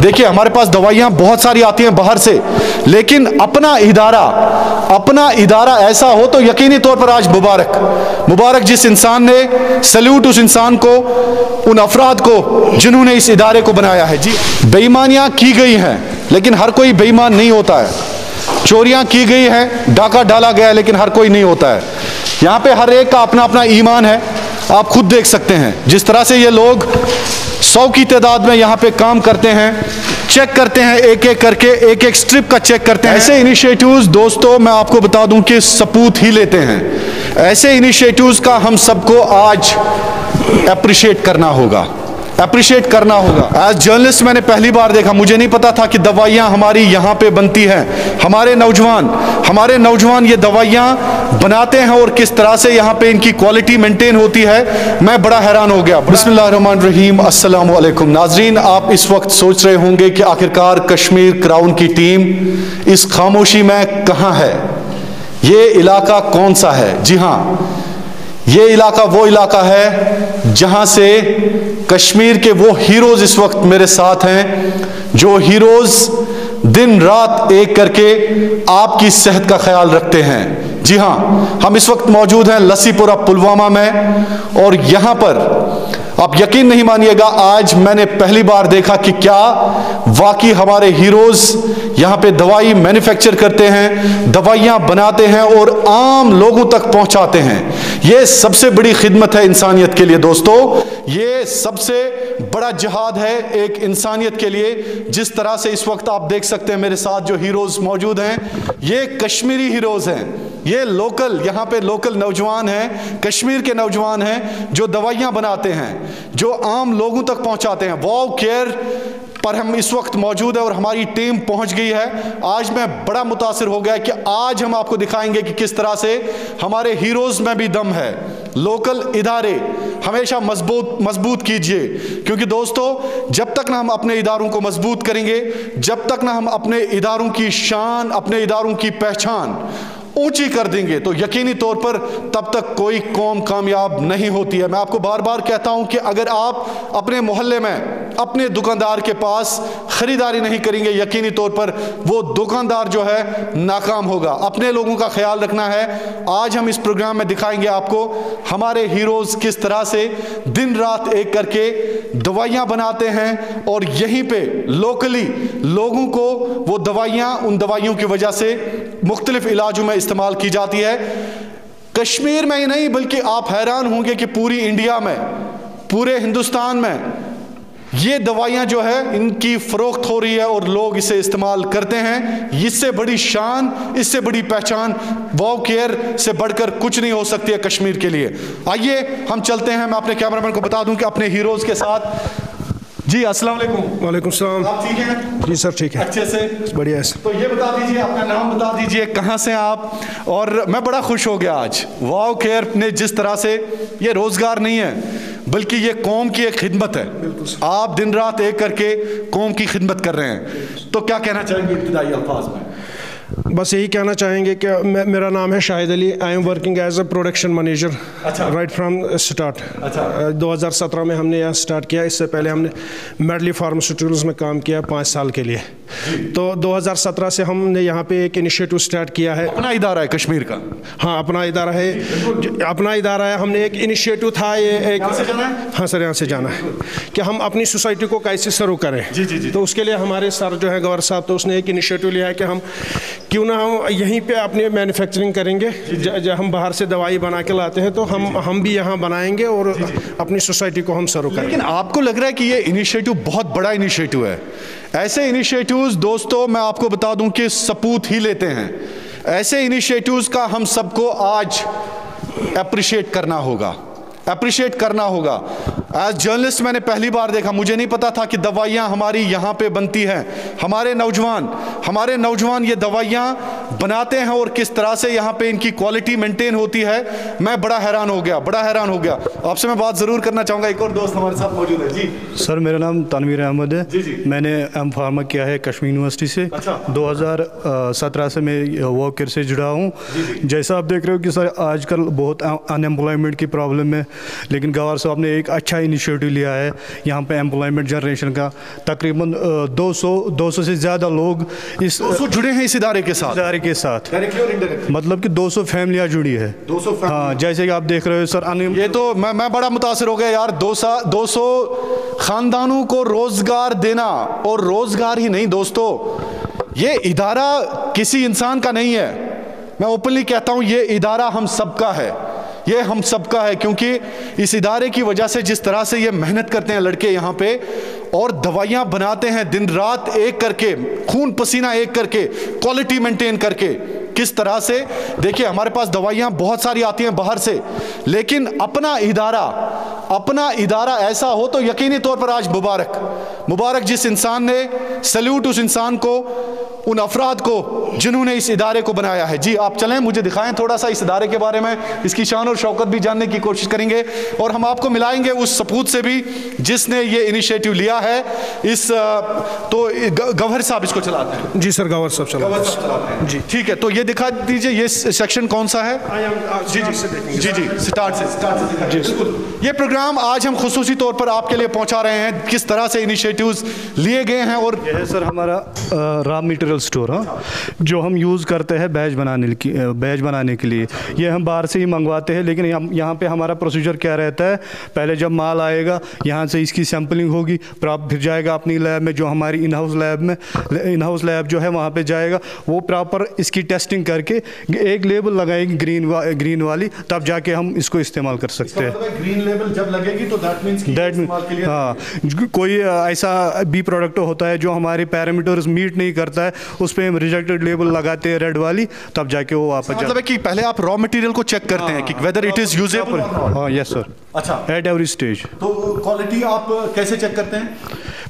देखिए हमारे पास दवाइयाँ बहुत सारी आती हैं बाहर से, लेकिन अपना इदारा ऐसा हो तो यकीनी तौर पर आज मुबारक जिस इंसान ने, सल्यूट उस इंसान को, उन अफराद को जिन्होंने इस इदारे को बनाया है। जी, बेईमानियाँ की गई हैं लेकिन हर कोई बेईमान नहीं होता है, चोरियाँ की गई हैं, डाका डाला गया है, लेकिन हर कोई नहीं होता है। यहाँ पे हर एक का अपना अपना ईमान है। आप खुद देख सकते हैं जिस तरह से ये लोग 100 की तादाद में यहाँ पे काम करते हैं, चेक करते हैं एक एक करके, एक एक स्ट्रिप का चेक करते हैं। ऐसे इनिशिएटिव्स दोस्तों मैं आपको बता दूं कि सपूत ही लेते हैं। ऐसे इनिशिएटिव्स का हम सबको आज अप्रिशिएट करना होगा। एज जर्नलिस्ट मैंने पहली बार देखा, मुझे नहीं पता था कि दवाइयाँ हमारी यहाँ पे बनती हैं। हमारे नौजवान ये दवाइयाँ बनाते हैं और किस तरह से यहाँ पे इनकी क्वालिटी मेंटेन होती है, मैं बड़ा हैरान हो गया। बिस्मिल्लाहिर्रहमानिर्रहीम, अस्सलाम वालेकुम। नाजरीन, आप इस वक्त सोच रहे होंगे कि आखिरकार कश्मीर क्राउन की टीम इस खामोशी में कहाँ है, ये इलाका कौन सा है? जी हाँ, ये इलाका वो इलाका है जहां से कश्मीर के वो हीरोज इस वक्त मेरे साथ हैं, जो हीरोज दिन रात एक करके आपकी सेहत का ख्याल रखते हैं। जी हां, हम इस वक्त मौजूद हैं लस्सीपुरा पुलवामा में, और यहां पर आप यकीन नहीं मानिएगा, आज मैंने पहली बार देखा कि क्या वाकई हमारे हीरोज यहाँ पे दवाई मैन्युफैक्चर करते हैं, दवाइयाँ बनाते हैं और आम लोगों तक पहुँचाते हैं। ये सबसे बड़ी खिदमत है इंसानियत के लिए दोस्तों, ये सबसे बड़ा जिहाद है एक इंसानियत के लिए। जिस तरह से इस वक्त आप देख सकते हैं मेरे साथ जो हीरोज मौजूद हैं, ये कश्मीरी हीरोज हैं, ये लोकल, यहाँ पे लोकल नौजवान हैं, कश्मीर के नौजवान हैं जो दवाइयाँ बनाते हैं, जो आम लोगों तक पहुँचाते हैं। वाव केयर पर हम इस वक्त मौजूद है और हमारी टीम पहुंच गई है। आज मैं बड़ा मुतासिर हो गया कि आज हम आपको दिखाएंगे कि किस तरह से हमारे हीरोज में भी दम है। लोकल इदारे हमेशा मजबूत कीजिए, क्योंकि दोस्तों जब तक ना हम अपने इदारों को मजबूत करेंगे, जब तक ना हम अपने इदारों की शान, अपने इदारों की पहचान ऊंची कर देंगे, तो यकीनी तौर पर तब तक कोई कौम कामयाब नहीं होती है। मैं आपको बार बार कहता हूं कि अगर आप अपने मोहल्ले में अपने दुकानदार के पास खरीदारी नहीं करेंगे, यकीनी तौर पर वो दुकानदार जो है नाकाम होगा। अपने लोगों का ख्याल रखना है। आज हम इस प्रोग्राम में दिखाएंगे आपको हमारे हीरोज किस तरह से दिन रात एक करके दवाइयाँ बनाते हैं, और यहीं पे लोकली लोगों को वो दवाइयाँ, उन दवाइयों की वजह से मुख्तलिफ इलाजों में इस्तेमाल की जाती है। कश्मीर में ही नहीं बल्कि आप हैरान होंगे कि पूरी इंडिया में, पूरे हिंदुस्तान में ये दवाइयाँ जो है इनकी फरोख्त हो रही है और लोग इसे इस्तेमाल करते हैं। इससे बड़ी शान, इससे बड़ी पहचान वाव केयर से बढ़कर कुछ नहीं हो सकती है कश्मीर के लिए। आइए हम चलते हैं। मैं अपने कैमरामैन को बता दूं कि अपने हीरोज के साथ। जी अस्सलाम वालेकुम। वालेकुम सलाम। आप ठीक हैं? जी सर ठीक है, अच्छे से, बढ़िया है। तो ये बता दीजिए, अपना नाम बता दीजिए, कहाँ से आप? और मैं बड़ा खुश हो गया आज, वाव केयर ने जिस तरह से, ये रोजगार नहीं है बल्कि ये कौम की एक खिदमत है। आप दिन रात एक करके कौम की खिदमत कर रहे हैं, तो क्या कहना चाहेंगे इब्तिदाई अल्फाज में? बस यही कहना चाहेंगे कि मेरा नाम है Shahid Ali. I am working as a production manager right from start. 2017 में हमने यहाँ स्टार्ट किया। इससे पहले हमने मेडली फार्मास्यूटिकल्स में काम किया 5 साल के लिए। तो 2017 से हमने यहाँ पे एक इनिशिएटिव स्टार्ट किया है। अपना इदारा है कश्मीर का? हाँ अपना इदारा है, अपना इदारा है। हमने एक इनिशिएटिव था, ये एक, हाँ सर यहाँ से जाना है कि हम अपनी सोसाइटी को कैसे शुरू करें। जी। तो उसके लिए हमारे सर जो है गवर साहब, तो उसने एक इनिशिएटिव लिया है कि हम क्यों ना हम यहीं पे अपनी मैन्युफैक्चरिंग करेंगे। जब हम बाहर से दवाई बना के लाते हैं तो हम भी यहाँ बनाएंगे और अपनी सोसाइटी को हम शुरू करेंगे। लेकिन आपको लग रहा है कि ये इनिशिएटिव बहुत बड़ा इनिशिएटिव है? ऐसे इनिशिएटिव्स दोस्तों मैं आपको बता दूं कि सपूत ही लेते हैं। ऐसे इनिशिएटिव्स का हम सबको आज अप्रिशिएट करना होगा। एज जर्नलिस्ट मैंने पहली बार देखा, मुझे नहीं पता था कि दवाइयाँ हमारी यहाँ पे बनती हैं। हमारे नौजवान ये दवाइयाँ बनाते हैं और किस तरह से यहाँ पे इनकी क्वालिटी मेंटेन होती है, मैं बड़ा हैरान हो गया। आपसे मैं बात ज़रूर करना चाहूँगा। एक और दोस्त हमारे साथ मौजूद है। जी सर, मेरा नाम तनवीर अहमद है। जी। मैंने एम फार्मा किया है कश्मीर यूनिवर्सिटी से। अच्छा। 2017 से मैं वर्कर से जुड़ा हूँ। जैसा आप देख रहे हो कि सर आजकल बहुत अनएम्प्लॉयमेंट की प्रॉब्लम है, लेकिन गवर्नर साहब ने एक अच्छा इनिशिएटिव लिया है यहाँ पे एम्प्लॉयमेंट जनरेशन का। तकरीबन 200 से ज़्यादा लोग इस जुड़े हैं इस इदारे के साथ। मतलब कि 200 फैमिलियाँ जुड़ी है। 200 हाँ, जैसे कि आप देख रहे हो सर। ये तो मैं बड़ा मुतासिर हो गया यार। 200 खानदानों को रोजगार देना, और रोजगार ही नहीं दोस्तों, ये इदारा किसी इंसान का नहीं है। मैं ओपनली कहता हूं ये इदारा हम सबका है, ये हम सबका है, क्योंकि इस इदारे की वजह से जिस तरह से ये मेहनत करते हैं लड़के यहाँ पे, और दवाइयाँ बनाते हैं दिन रात एक करके, खून पसीना एक करके, क्वालिटी मेंटेन करके, किस तरह से। देखिए हमारे पास दवाइयाँ बहुत सारी आती हैं बाहर से, लेकिन अपना इदारा ऐसा हो तो यकीनी तौर पर आज मुबारक जिस इंसान ने, सल्यूट उस इंसान को, उन अफराद को जिन्होंने इस इदारे को बनाया है। जी आप चलें, मुझे दिखाएं थोड़ा सा इस इदारे के बारे में, इसकी शान और शौकत भी जानने की कोशिश करेंगे, और हम आपको मिलाएंगे उस सपूत से भी जिसने ये इनिशिएटिव लिया है। तो गवर्नर साहब इसको चलाते हैं। जी सर, गवर्नर साहब चलाते हैं। जी ठीक है, तो ये दिखा दीजिए, ये सेक्शन कौन सा है? जी स्टार्ट से दिखाइए। ये प्रोग्राम आज हम खुसूसी तौर पर आपके लिए पहुंचा रहे हैं, किस तरह से इनिशिएटिव्स लिए गए हैं। और यह है सर हमारा रॉ मटेरियल स्टोर, हाँ, जो हम यूज़ करते हैं बैच बनाने के लिए। ये हम बाहर से ही मंगवाते हैं, लेकिन यहाँ पे हमारा प्रोसीजर क्या रहता है, पहले जब माल आएगा यहाँ से इसकी सैम्पलिंग होगी, फिर जाएगा अपनी लैब में, जो हमारी इन हाउस लैब जो है वहाँ पे जाएगा, वो प्रॉपर इसकी टेस्टिंग करके एक लेबल लगाएगी ग्रीन वाली, तब जाके हम इसको इस्तेमाल कर सकते हैं। ग्रीन लेबल जब लगेगी तो हाँ, कोई ऐसा भी प्रोडक्ट होता है जो हमारे पैरामीटर्स मीट नहीं करता है, उस पर हम रिजेक्टेड लेबल लगाते हैं रेड वाली, तब जाके वो वापस मतलब है कि पहले आप रॉ मटेरियल को चेक करते हैं कि वेदर इट इज यूजेबल। हाँ यस सर। अच्छा, एट एवरी स्टेज। तो क्वालिटी आप कैसे चेक करते हैं?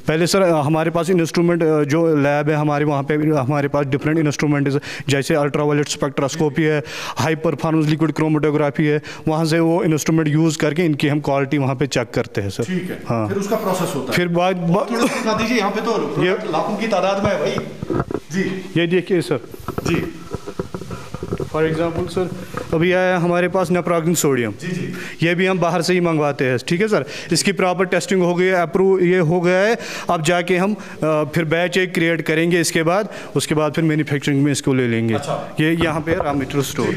पहले सर हमारे पास इंस्ट्रूमेंट, जो लैब है हमारे, वहाँ पे हमारे पास डिफरेंट इंस्ट्रूमेंट है, जैसे अल्ट्रावायलेट स्पेक्ट्रोस्कोपी है, हाई परफॉर्मेंस लिक्विड क्रोमेटोग्राफी है, वहाँ से वो इंस्ट्रूमेंट यूज़ करके इनकी हम क्वालिटी वहाँ पे चेक करते हैं सर। ठीक है, हाँ, फिर उसका प्रोसेस होता है। फिर बाद दिखा दीजिए, यहाँ पे तो ये लाखों की तादाद में है भाई। जी ये देखिए सर। जी फॉर एग्जांपल सर, अभी आया हमारे पास नेप्रोक्सिन सोडियम। जी ये भी हम बाहर से ही मंगवाते हैं। ठीक है सर, इसकी प्रॉपर टेस्टिंग हो गई है, अप्रूव ये हो गया है। अब जाके हम फिर बैच एक क्रिएट करेंगे, उसके बाद फिर मैन्युफैक्चरिंग में इसको ले लेंगे। अच्छा। ये यहाँ पे रॉ मटेरियल स्टोर।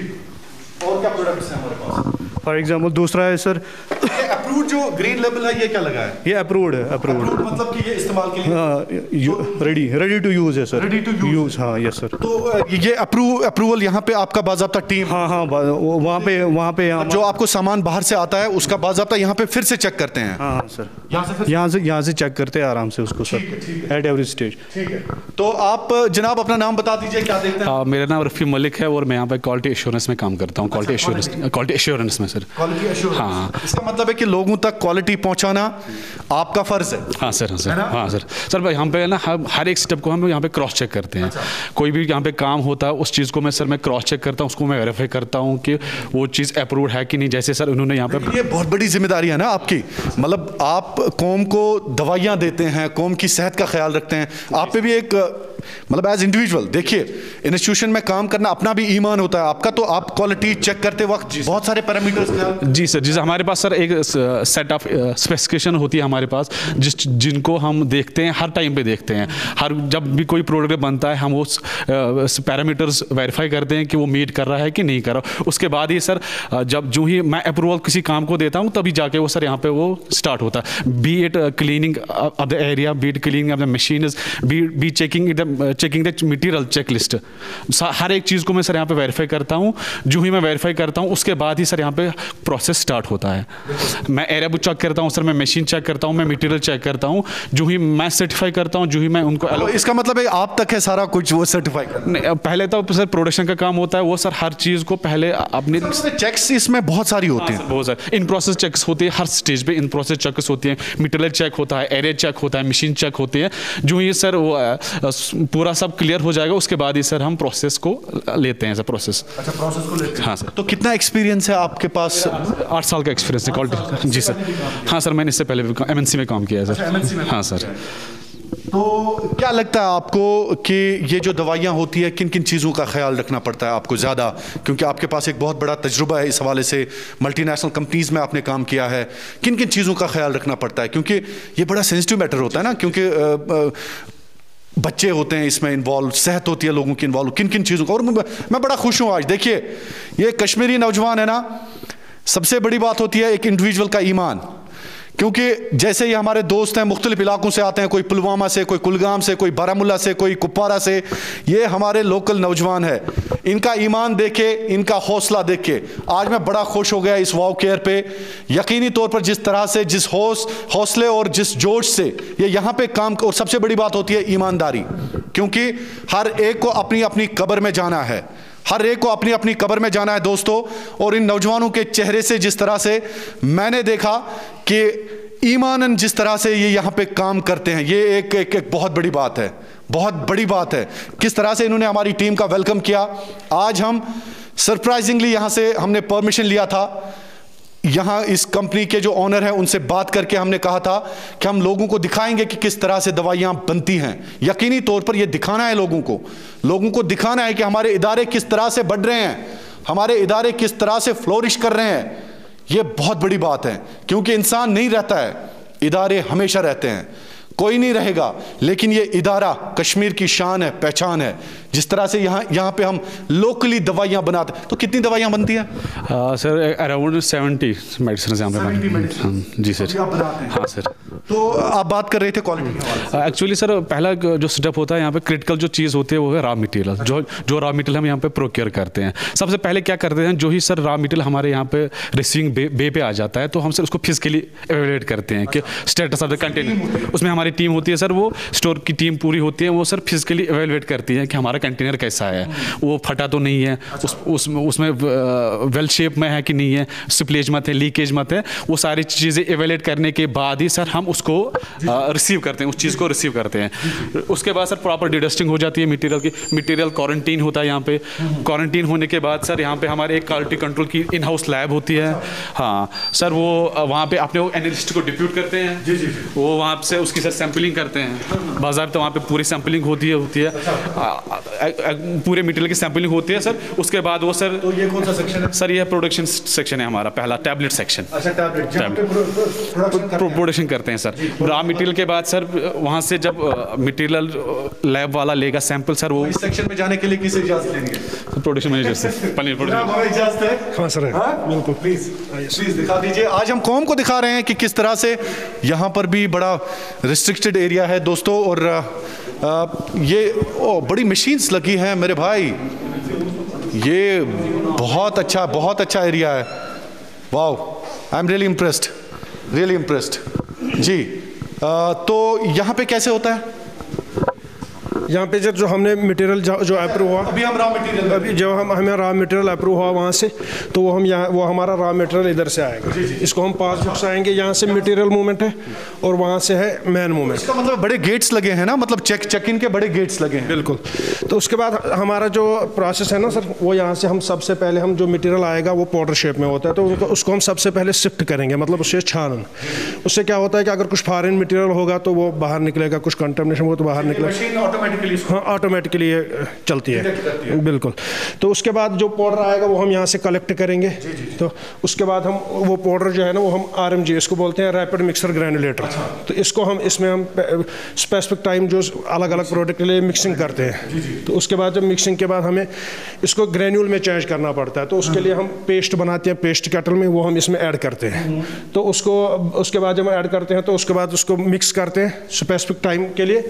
और क्या प्रोडक्ट्स हैं हमारे पास? फॉर एग्जांपल दूसरा है सर, ये अप्रूव्ड जो ग्रीन लेबल है, ये क्या लगा है? ये अप्रूव्ड है। अप्रूव्ड मतलब कि ये इस्तेमाल के लिए, हाँ, रेडी टू यूज़ है सर। रेडी टू यूज़, हाँ यस सर। तो ये अप्रूवल यहाँ पे आपका बाज़ाब्ता टीम, हाँ वहाँ पे जो आपको सामान बाहर से आता है उसका बाज़ाब्ता यहाँ पे फिर से चेक करते हैं। हाँ सर, यहाँ से चेक करते हैं आराम से उसको सर, एट एवरी स्टेज। ठीक है, तो आप जनाब अपना नाम बता दीजिए, क्या देखते हैं? मेरा नाम रफ़ी मलिक है और मैं यहाँ पे क्वालिटी एश्योरेंस में काम करता हूँ। क्वालिटी एश्योरेंस में सर। क्वालिटी एश्योरेंस, हाँ, इसका मतलब है कि लोगों तक क्वालिटी पहुँचाना आपका फ़र्ज़ है। हाँ सर, हाँ सर भाई, यहाँ पे ना हर एक स्टेप को हम यहाँ पे क्रॉस चेक करते हैं। कोई भी यहाँ पे काम होता है उस चीज़ को मैं क्रॉस चेक करता हूँ, उसको मैं वेरीफाई करता हूँ कि वो चीज़ अप्रूव्ड है कि नहीं। जैसे सर उन्होंने यहाँ पे, ये बहुत बड़ी जिम्मेदारी है ना आपकी, मतलब आप कौम को दवाइयाँ देते हैं, कौम की सेहत का ख्याल रखते हैं, आप पे भी एक मतलब एज इंडिविजुअल, देखिए इंस्टीट्यूशन में काम करना अपना भी ईमान होता है आपका, तो आप क्वालिटी चेक करते वक्त बहुत सारे पैरामीटर्स ख्याल। जी सर, जैसे हमारे पास सर एक सेट ऑफ स्पेसिफिकेशन होती है हमारे पास, जिनको हम देखते हैं, हर टाइम पे देखते हैं। हर जब भी कोई प्रोडक्ट बनता है हम उस पैरामीटर्स वेरीफाई करते हैं कि वो मीट कर रहा है कि नहीं कर रहा। उसके बाद ही सर जब जो ही मैं अप्रूवल किसी काम को देता हूँ तभी जाके वो सर यहाँ पे वो स्टार्ट होता है। Be it cleaning of the area, be it cleaning of the machine, be checking the material checklist. हर एक चीज़ को मैं सर यहाँ पे वेरीफाई करता हूँ। जो ही मैं वेरीफाई करता हूँ उसके बाद ही सर यहाँ पे प्रोसेस स्टार्ट होता है। मैं एरिया बुक चेक करता हूँ सर, मैं मशीन चेक करता हूँ, मैं मटीरियल चेक करता हूँ, जो ही मैं सर्टिफाई करता हूँ, जो ही मैं उनको तो इसका मतलब है आप तक है सारा कुछ वो सर्टिफाई करना। पहले तो सर प्रोडक्शन का काम होता है, वो सर हर चीज़ को पहले अपने चेक्स इसमें बहुत सारी होती हैं। बहुत सारे इन प्रोसेस चेक्स होती है, हर स्टेज पे इन प्रोसेस चेक्स होती हैं। मटीरियल चेक होता है, एरिया चेक होता है, मशीन चेक होती है। जो ही सर वो पूरा सब क्लियर हो जाएगा, उसके बाद ही सर हम प्रोसेस को लेते हैं सर, प्रोसेस। अच्छा, प्रोसेस को लेते हैं। हाँ सर। तो कितना एक्सपीरियंस है आपके पास? 8 साल का एक्सपीरियंस है क्वालिटी। जी सर। हाँ सर, मैंने इससे पहले भी MNC में काम किया है सर। हाँ सर। तो क्या लगता है आपको कि ये जो दवाइयाँ होती है, किन किन चीज़ों का ख्याल रखना पड़ता है आपको ज़्यादा, क्योंकि आपके पास एक बहुत बड़ा तजुर्बा है इस हवाले से, मल्टीनेशनल कंपनीज़ में आपने काम किया है, किन किन चीज़ों का ख्याल रखना पड़ता है? क्योंकि ये बड़ा सेंसिटिव मैटर होता है ना, क्योंकि बच्चे होते हैं इसमें इन्वॉल्व, सेहत होती है लोगों की इन्वॉल्व, किन किन चीज़ों का। और मैं बड़ा खुश हूँ आज, देखिए ये कश्मीरी नौजवान है ना, सबसे बड़ी बात होती है एक इंडिविजुअल का ईमान, क्योंकि जैसे ही हमारे दोस्त हैं मुख्तलिफ इलाकों से आते हैं, कोई पुलवामा से, कोई कुलगाम से, कोई बारामुल्ला से, कोई कुपवारा से, ये हमारे लोकल नौजवान है। इनका ईमान देखे, इनका हौसला देखे आज मैं बड़ा खुश हो गया इस वाव केयर पे। यकीनी तौर पर जिस तरह से, जिस हौसले और जिस जोश से ये यहाँ पे काम, और सबसे बड़ी बात होती है ईमानदारी, क्योंकि हर एक को अपनी अपनी कब्र में जाना है, हर एक को अपनी अपनी कब्र में जाना है दोस्तों। और इन नौजवानों के चेहरे से जिस तरह से मैंने देखा कि ईमानन जिस तरह से ये यहाँ पे काम करते हैं, ये एक बहुत बड़ी बात है, बहुत बड़ी बात है। किस तरह से इन्होंने हमारी टीम का वेलकम किया। आज हम सरप्राइजिंगली यहाँ से हमने परमिशन लिया था, यहाँ इस कंपनी के जो ओनर हैं उनसे बात करके हमने कहा था कि हम लोगों को दिखाएंगे कि किस तरह से दवाइयाँ बनती हैं। यकीनी तौर पर यह दिखाना है लोगों को दिखाना है कि हमारे इदारे किस तरह से बढ़ रहे हैं, हमारे इदारे किस तरह से फ्लोरिश कर रहे हैं। यह बहुत बड़ी बात है, क्योंकि इंसान नहीं रहता है, इदारे हमेशा रहते हैं, कोई नहीं रहेगा, लेकिन ये इदारा कश्मीर की शान है, पहचान है। जिस तरह से यहाँ पे हम लोकली दवाइयाँ बनाते हैं, तो कितनी दवाइयाँ बनती हैं? सर अराउंड 70 मेडिसिन यहाँ पे। जी सर। हाँ सर। तो आप बात कर रहे थे क्वालिटी। एक्चुअली सर पहला जो स्टेप होता है यहाँ पे, क्रिटिकल जो चीज़ होती है वो है रॉ मटेरियल। जो रॉ मटेरियल हम यहाँ पे प्रोक्योर करते हैं, सबसे पहले क्या करते हैं, जो ही सर रॉ मटेरियल हमारे यहाँ पे रिसीविंग बे पे आ जाता है, तो हम सर उसको फिजिकली एवेल्युएट करते हैं कि स्टेटस ऑफ द कंटेनर। उसमें हमारी टीम होती है सर, वो स्टोर की टीम पूरी होती है, वो सर फिजिकली एवेल्युएट करती है कि हमारा कंटेनर कैसा है, वो फटा तो नहीं है, उसमें वेल शेप में है कि नहीं है, स्प्लेज मत है, लीकेज मत है, वो सारी चीज़ें एवेल्युएट करने के बाद ही सर हम उसको रिसीव करते हैं, उस चीज़ को रिसीव करते हैं। उसके बाद सर प्रॉपर डिडस्टिंग हो जाती है मटेरियल की। मटेरियल क्वारंटीन होता है यहाँ पे। क्वारंटीन होने के बाद सर यहाँ पे हमारे एक क्वालिटी कंट्रोल की इन हाउस लैब होती है। हाँ सर, वो वहाँ पे अपने वो एनालिस्ट को डिप्यूट करते हैं। जी जी। वो वहाँ से उसकी सर सैम्पलिंग करते हैं बाजार, तो वहाँ पे पूरी सैम्पलिंग होती है पूरे मटेरियल की सैम्पलिंग होती है सर। उसके बाद वो सर, तो ये कौन सा सेक्शन है सर? ये प्रोडक्शन सेक्शन है हमारा पहला, टैबलेट सेक्शन। अच्छा, टैबलेट प्रोडक्शन करते हैं सर। रॉ मटेरियल के बाद सर वहाँ से जब मटेरियल लैब वाला लेगा सैंपल सर, वो इस सेक्शन में जाने के लिए किसे इजाजत लेनी है? प्रोडक्शन मैनेजर से। इजाजत है? हाँ सर, बिल्कुल। प्लीज दिखा दीजिए। आज हम कौम को दिखा रहे हैं कि किस तरह से यहाँ पर भी बड़ा रिस्ट्रिक्टेड एरिया है दोस्तों, और ये बड़ी मशीन्स लगी हैं मेरे भाई, ये बहुत अच्छा एरिया है। Wow, I am really impressed जी। तो यहाँ पे कैसे होता है? यहाँ पे जो हमने मटेरियल जो अप्रूव हुआ, अभी हम रॉ मटेरियल, अभी जो हमें रॉ मटेरियल अप्रूव हुआ वहाँ से, तो वो हमारा रॉ मटेरियल इधर से आएगा। इसको हम पास बुक्स आएंगे, यहाँ से मटेरियल मूवमेंट है और वहाँ से है मैन मूवमेंट। इसका मतलब बड़े गेट्स लगे हैं ना, मतलब चेक इन के बड़े गेट्स लगे हैं। बिल्कुल। तो उसके बाद हमारा जो प्रोसेस है ना सर, वो यहाँ से हम सबसे पहले हम जो मटेरियल आएगा वो पाउडर शेप में होता है, तो उसको हम सबसे पहले शिफ्ट करेंगे, मतलब उससे छानन। उससे क्या होता है कि अगर कुछ फॉरेन मटेरियल होगा तो वो बाहर निकलेगा, कुछ कंटेमिनेशन होगा तो बाहर निकलेगा। हाँ, ऑटोमेटिकली चलती है। बिल्कुल। तो उसके बाद जो पाउडर आएगा वो हम यहाँ से कलेक्ट करेंगे। तो उसके बाद हम वो पाउडर जो है ना, वो हम RMG इसको बोलते हैं, रैपिड मिक्सर ग्रैनुलेटर। तो इसको इसमें हम स्पेसिफिक टाइम जो अलग अलग प्रोडक्ट के लिए मिक्सिंग करते हैं। तो उसके बाद जब मिक्सिंग के बाद हमें इसको ग्रैन्यूल में चेंज करना पड़ता है, तो उसके लिए हम पेस्ट बनाते हैं, पेस्ट केटल में, वो हम इसमें ऐड करते हैं। तो उसके बाद जब हम ऐड करते हैं तो उसके बाद उसको मिक्स करते हैं स्पेसिफिक टाइम के लिए।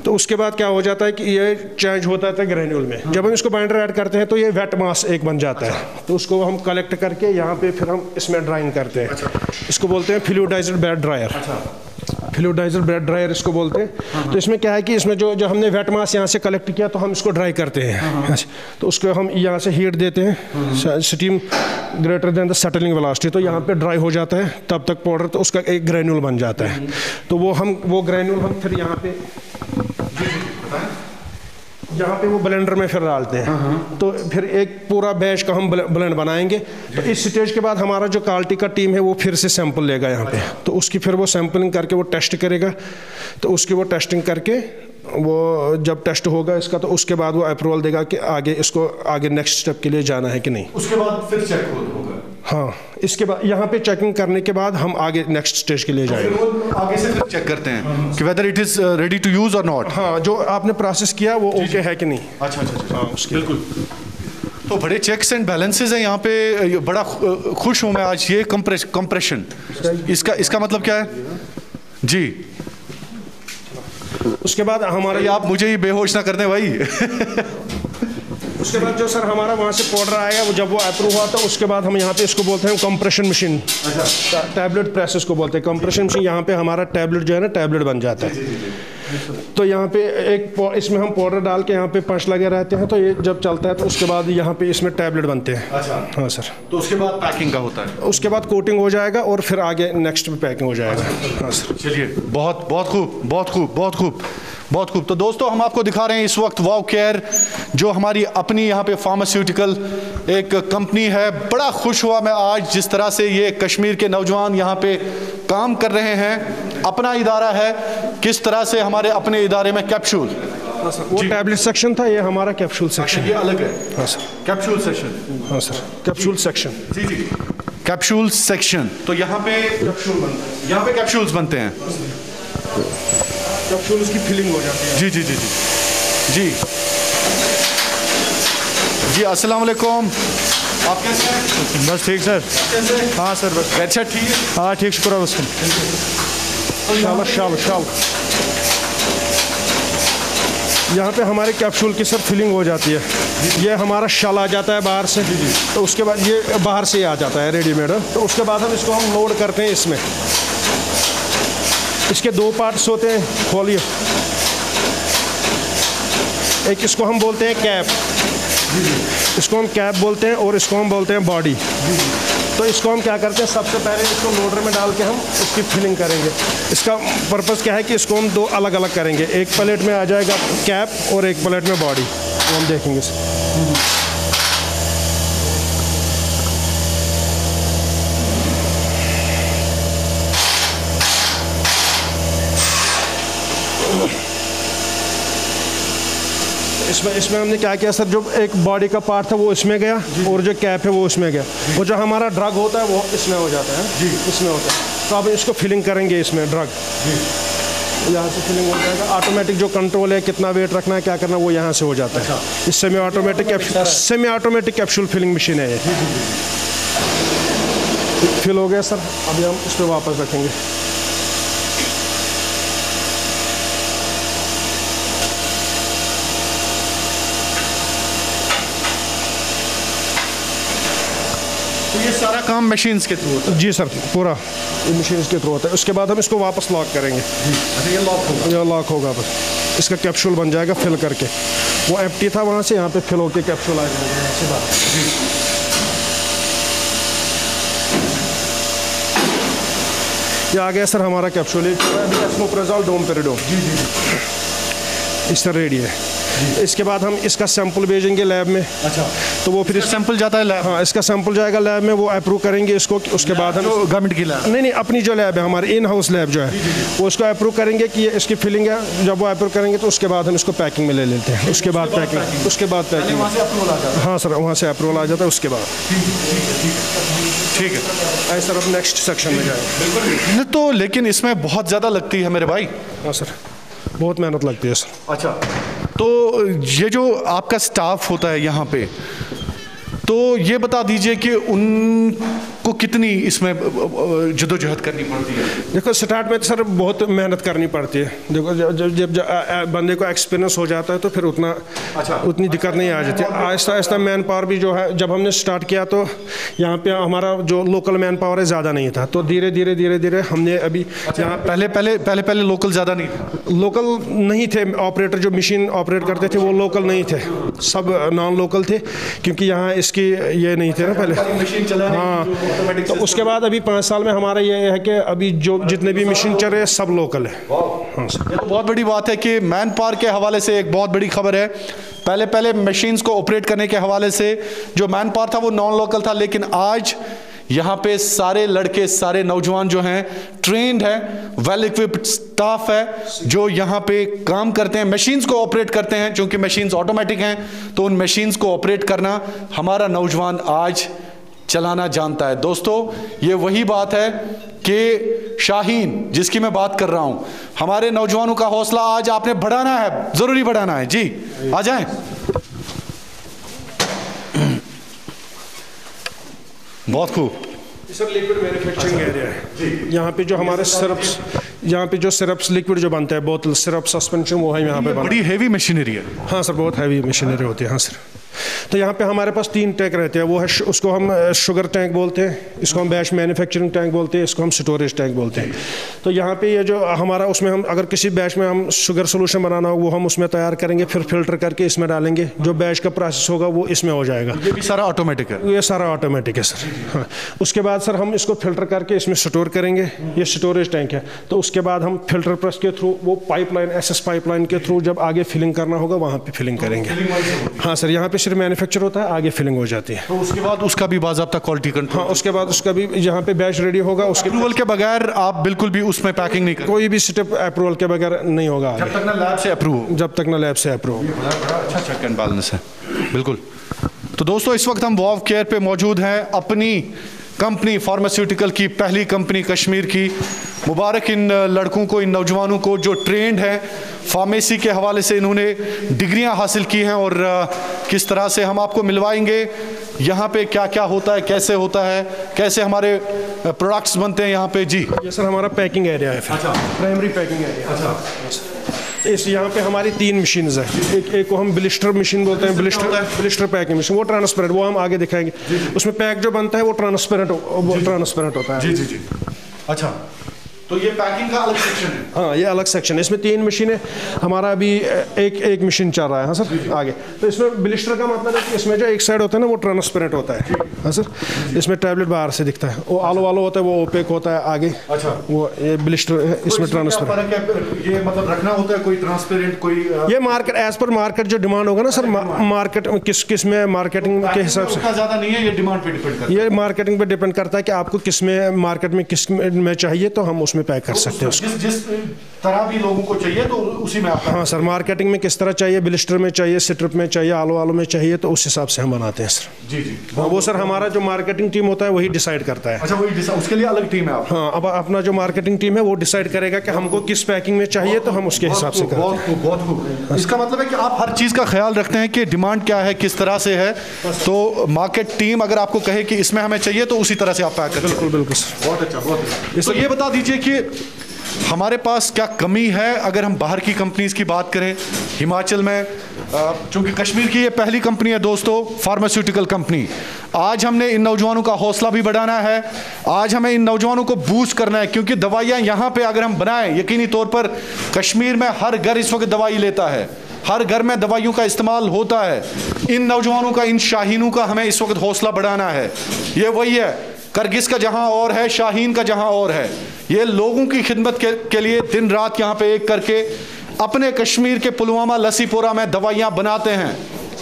तो उसके बाद क्या हो जाता है कि ये चेंज होता है ग्रैन्यूल में। जब हम इसको बाइंडर ऐड करते हैं तो ये वेट मास एक बन जाता है। तो उसको हम कलेक्ट करके यहाँ पे फिर हम इसमें ड्राइंग करते हैं। इसको बोलते हैं fluidised bed dryer. Fluidised bed dryer इसको बोलते हैं। तो इसमें क्या है कि इसमें जो हमने वेट मास यहाँ से कलेक्ट किया तो हम इसको ड्राई करते हैं। तो उसको हम यहाँ से हीट देते हैं, steam greater than the settling velocity, तो यहाँ पे ड्राई हो जाता है तब तक पाउडर, तो उसका एक ग्रैन्यूल बन जाता है। तो वो ग्रैन्यूल हम फिर यहाँ पे यहाँ पे वो ब्लेंडर में फिर डालते हैं। तो फिर एक पूरा बैच का हम ब्लेंड बनाएंगे। तो इस स्टेज के बाद हमारा जो क्वालिटी का टीम है वो फिर से सैंपल लेगा यहाँ पे, तो उसकी फिर वो सैंपलिंग करके वो टेस्ट करेगा। तो उसकी वो टेस्टिंग करके वो जब टेस्ट होगा इसका, तो उसके बाद वो अप्रूवल देगा कि आगे इसको आगे नेक्स्ट स्टेप के लिए जाना है कि नहीं। उसके बाद फिर चेक होगा। हाँ, इसके बाद यहाँ पे चेकिंग करने के बाद हम आगे नेक्स्ट स्टेज के लिए जाएंगे। आगे से फिर चेक करते हैं कि whether it is ready to use और नॉट। हाँ, जो आपने प्रोसेस किया वो ओके है कि नहीं। अच्छा अच्छा अच्छा, हाँ, उसके बिल्कुल। तो बड़े चेक्स एंड बैलेंसेस हैं यहाँ पे। बड़ा खुश हूँ मैं आज। ये कंप्रेशन इसका मतलब क्या है जी? उसके बाद हमारे आप मुझे ही बेहोश ना कर दें भाई। उसके बाद जो सर हमारा वहाँ से पाउडर आएगा, वो जब वो अप्रूव हुआ तो उसके बाद हम यहाँ पे इसको बोलते हैं कंप्रेशन मशीन। टैबलेट प्रेसेस को बोलते हैं कंप्रेशन मशीन। यहाँ पे हमारा टैबलेट जो है ना, टैबलेट बन जाता है। तो यहाँ पे इसमें हम पाउडर डाल के यहाँ पे पंच लगे रहते हैं। तो ये जब चलता है तो उसके बाद यहाँ पे इसमें टैबलेट बनते हैं। अच्छा। हाँ सर। तो उसके बाद पैकिंग का होता है। उसके बाद कोटिंग हो जाएगा और फिर आगे नेक्स्ट में पैकिंग हो जाएगा। हाँ सर। चलिए, बहुत बहुत खूब, बहुत खूब, बहुत खूब, बहुत खूब। तो दोस्तों, हम आपको दिखा रहे हैं इस वक्त वाव केयर, जो हमारी अपनी यहाँ पे फार्मास्यूटिकल एक कंपनी है। बड़ा खुश हुआ मैं आज जिस तरह से ये कश्मीर के नौजवान यहाँ पे काम कर रहे हैं। अपना इदारा है, किस तरह से हमारे अपने इदारे में कैप्सूल, वो टैबलेट सेक्शन था, ये हमारा कैप्सूल सेक्शन। ये अलग है। हाँ सर, कैप्सूल सेक्शन। हाँ सर, कैप्सूल सेक्शन। जी जी, कैप्सूल सेक्शन। तो यहाँ पे कैप्सूल बनते हैं, यहाँ पे कैप्सूल्स बनते हैं। कैप्सूल्स की फिलिंग हो जाती है। जी जी जी जी जी जी। अस्सलाम वालेकुम, आप कैसे हैं? बस ठीक सर। कैसे? हाँ सर, बस अच्छा, ठीक है। हाँ ठीक, शुक्र है उसका। शाल यहाँ पे हमारे कैप्सूल की सर फिलिंग हो जाती है। ये हमारा शल आ जाता है बाहर से। तो उसके बाद ये बाहर से आ जाता है रेडीमेड। तो उसके बाद हम इसको हम लोड करते हैं इसमें। इसके दो पार्ट्स होते हैं, खोलिए। एक इसको हम बोलते हैं कैप, इसको हम कैप बोलते हैं, और इसको हम बोलते हैं बॉडी। तो इसको हम क्या करते हैं, सबसे पहले इसको लोडर में डाल के हम इसकी फिलिंग करेंगे। इसका पर्पज़ क्या है कि इसको हम दो अलग अलग करेंगे। एक प्लेट में आ जाएगा कैप और एक प्लेट में बॉडी। तो हम देखेंगे इसमें हमने क्या किया सर, जो एक बॉडी का पार्ट था वो इसमें गया, और जो कैप है वो इसमें गया। वो जो हमारा ड्रग होता है वो इसमें हो जाता है जी, इसमें होता है। तो अब इसको फिलिंग करेंगे इसमें ड्रग। यहाँ से फिलिंग हो जाएगा। ऑटोमेटिक जो कंट्रोल है, कितना वेट रखना है, क्या करना है, वो यहाँ से हो जाता है। इस semi automatic capsule filling machine है ये। फिल हो गया सर, अभी हम इस पर वापस रखेंगे। तो ये सारा काम मशीन्स के थ्रू होता है? जी सर, पूरा ये मशीन्स के थ्रू होता है। उसके बाद हम इसको वापस लॉक करेंगे। अच्छा, ये लॉक होगा? ये लॉक होगा, बस इसका कैप्सूल बन जाएगा फिल करके। वो एम्प्टी था, वहाँ से यहाँ पे फिल होके कैप्सूल आ जाएगा यहाँ से बाहर। ये आ गया सर हमारा कैप्सूल। एस्मोप्राज़ोल डोमपेरिडोन इस तरह रेडी है। इसके बाद हम इसका सैंपल भेजेंगे लैब में। अच्छा, तो वो फिर सैंपल जाता है लैब? हाँ, इसका सैंपल जाएगा लैब में, वो अप्रूव करेंगे इसको। उसके बाद हम गवर्नमेंट की लैब? नहीं, अपनी जो लैब है, हमारी इन हाउस लैब जो है, वो उसको अप्रूव करेंगे कि ये इसकी फिलिंग है। जब वो अप्रूव करेंगे तो उसके बाद हम इसको पैकिंग में ले लेते हैं। उसके बाद पैकिंग हाँ सर, वहाँ से अप्रूवल आ जाता है। उसके बाद ठीक है, ऐसे सर अब नेक्स्ट सेक्शन में जाएंगे। तो लेकिन इसमें बहुत ज़्यादा लगती है मेरे भाई। हाँ सर, बहुत मेहनत लगती है सर। अच्छा, तो ये जो आपका स्टाफ होता है यहाँ पे, तो ये बता दीजिए कि उनको कितनी इसमें जद्दोजहद करनी पड़ती है? देखो, स्टार्ट में तो सर बहुत मेहनत करनी पड़ती है। देखो, जब बंदे को एक्सपीरियंस हो जाता है तो फिर उतनी दिक्कत नहीं आ जाती। आहिस्ता आहिस्ता मैन पावर भी जो है, जब हमने स्टार्ट किया तो यहाँ पे हमारा जो लोकल मैन पावर है ज़्यादा नहीं था। तो धीरे धीरे हमने अभी यहाँ पहले लोकल ज़्यादा नहीं था? लोकल नहीं थे ऑपरेटर, जो मशीन ऑपरेट करते थे वो लोकल नहीं थे, सब नॉन लोकल थे, क्योंकि यहाँ इसकी ये नहीं थे ना पहले मशीन चला। हाँ, तो उसके बाद अभी 5 साल में हमारा ये है कि अभी जो जितने भी मशीन चल रहे हैं सब लोकल है। हाँ सर। ये तो बहुत बड़ी बात है कि मैन पावर के हवाले से एक बहुत बड़ी खबर है। पहले मशीन्स को ऑपरेट करने के हवाले से जो मैन पावर था वो नॉन लोकल था, लेकिन आज यहाँ पे सारे लड़के, सारे नौजवान जो हैं ट्रेंड हैं, वेल इक्विप्ड स्टाफ है जो यहाँ पे काम करते हैं, मशीन्स को ऑपरेट करते हैं। चूंकि मशीन्स ऑटोमेटिक हैं तो उन मशीन्स को ऑपरेट करना हमारा नौजवान आज चलाना जानता है। दोस्तों, ये वही बात है कि शाहीन जिसकी मैं बात कर रहा हूं, हमारे नौजवानों का हौसला आज आपने बढ़ाना है, जरूरी बढ़ाना है। जी आ जाएं। बहुत खूब। सर लिक्विड मैन्युफैक्चरिंग एरिया है यहाँ पे, जो हमारे सिरप्स, यहाँ पे जो सिरप्स लिक्विड जो बनता है, बोतल सिरप सस्पेंशन, वो है यहाँ पे। बड़ी हेवी मशीनरी है। हाँ सर, बहुत हैवी मशीनरी होती है। हाँ सर, तो यहाँ पे हमारे पास 3 टैंक रहते हैं। वो है उसको हम शुगर टैंक बोलते हैं, इसको हम बैच मैन्युफैक्चरिंग टैंक बोलते हैं, इसको हम स्टोरेज टैंक बोलते हैं। तो यहाँ पे ये जो हमारा, उसमें हम अगर किसी बैच में हम शुगर सोल्यूशन बनाना हो वो हम उसमें तैयार करेंगे, फिर फिल्टर करके इसमें डालेंगे। जो बैच का प्रोसेस होगा वो इसमें हो जाएगा। ये भी सारा ऑटोमेटिक है? ये सारा ऑटोमेटिक है सर। हाँ, उसके बाद सर हम इसको फिल्टर करके इसमें स्टोर करेंगे। ये स्टोरेज टैंक है। तो उसके बाद हम फिल्टर प्रेस के थ्रू, वो पाइपलाइन, SS पाइपलाइन के थ्रू जब आगे फिलिंग करना होगा वहाँ पे फिलिंग करेंगे। हाँ सर, यहाँ पे सिर्फ मैन्युफैक्चर होता है, आगे फिलिंग हो जाती है। तो उसके बाद उसका भी बाज़ाब्ता क्वालिटी कंट्रोल। हाँ, उसके बाद उसका भी जहाँ पे बैच रेडी होगा, उसके अप्रूवल के बगैर आप बिल्कुल भी उसमें पैकिंग नहीं करें? कोई भी स्टेप अप्रूवल के बगैर नहीं होगा जब तक ना लैब से अप्रूव। जब तक ना लैब से अप्रूव। अच्छा चेक एंड बैलेंस है, बिल्कुल। तो दोस्तों, इस वक्त हम वाव केयर पे मौजूद हैं, अपनी कंपनी फार्मास्यूटिकल की पहली कंपनी कश्मीर की। मुबारक इन लड़कों को, इन नौजवानों को जो ट्रेंड है फार्मेसी के हवाले से, इन्होंने डिग्रियां हासिल की हैं। और किस तरह से हम आपको मिलवाएंगे यहाँ पे क्या क्या होता है, कैसे होता है, कैसे हमारे प्रोडक्ट्स बनते हैं यहाँ पे। जी ये सर हमारा पैकिंग एरिया है। अच्छा, प्राइमरी पैकिंग एरिया। अच्छा, इस यहाँ पे हमारी 3 मशीन है। एक को हम ब्लिस्टर मशीन बोलते हैं, ब्लिस्टर पैकिंग मशीन। वो ट्रांसपेरेंट, वो हम आगे दिखाएंगे। उसमें पैक जो बनता है वो ट्रांसपेरेंट होता है। जी जी जी। अच्छा, तो ये पैकिंग का अलग सेक्शन है? हाँ, ये अलग सेक्शन है। इसमें 3 मशीनें, हमारा अभी एक मशीन चल रहा है। हाँ सर, आगे। तो इसमें ब्लिस्टर का मतलब है कि इसमें जो एक साइड होता है ना वो ट्रांसपेरेंट होता है। हाँ सर, इसमें टैबलेट बाहर से दिखता है। वो आलो होता है, वो ओपेक होता है आगे। अच्छा, वो ये ब्लिस्टर है, इसमें ट्रांसपेरेंट। ये मतलब रखना होता है कोई ट्रांसपेरेंट, कोई ये मार्केट, एज पर मार्केट जो डिमांड होगा ना सर, मार्केट किस में मार्केटिंग के हिसाब से ज़्यादा नहीं है, ये डिमांड पे डिपेंड करता है। ये मार्केटिंग पे डिपेंड करता है कि आपको किस में मार्केट में किस में चाहिए, तो हम उसमें पैक कर सकते हैं। जिस तरह भी लोगों को चाहिए तो उसी में आप। हाँ सर, मार्केटिंग में किस तरह चाहिए, ब्लिस्टर में चाहिए, स्ट्रिप में चाहिए, आलो में चाहिए, तो उस हिसाब से हम बनाते हैं सर। जी जी। वो सर हमारा जो मार्केटिंग टीम होता है वही डिसाइड करता है। अच्छा, वही उसके लिए अलग टीम है आप? हाँ, अब अपना जो मार्केटिंग टीम है वो डिसाइड करेगा कि हमको किस पैकिंग में चाहिए, तो हम उसके हिसाब से करते हैं। बहुत खूब। इसका मतलब है कि आप हर चीज़ का ख्याल रखते हैं कि डिमांड क्या है, किस तरह से है। तो मार्केट टीम अगर आपको कहे कि इसमें हमें चाहिए तो उसी तरह से आप पैक करते हैं। बिल्कुल बिल्कुल सर। बहुत अच्छा, बहुत अच्छा। तो ये बता दीजिए कि हमारे पास क्या कमी है अगर हम बाहर की कंपनीज की बात करें हिमाचल में, चूंकि कश्मीर की ये पहली कंपनी है दोस्तों, फार्मास्यूटिकल कंपनी। आज हमने इन नौजवानों का हौसला भी बढ़ाना है, आज हमें इन नौजवानों को बूस्ट करना है, क्योंकि दवाइयाँ यहाँ पे अगर हम बनाएं, यकीनी तौर पर कश्मीर में हर घर इस वक्त दवाई लेता है, हर घर में दवाइयों का इस्तेमाल होता है। इन नौजवानों का, इन शाहीनों का हमें इस वक्त हौसला बढ़ाना है। ये वही है, करगिस का जहां और है, शाहीन का जहां और है। ये लोगों की खिदमत के लिए दिन रात यहाँ पे एक करके अपने कश्मीर के पुलवामा, लसीपोरा में दवाइयाँ बनाते हैं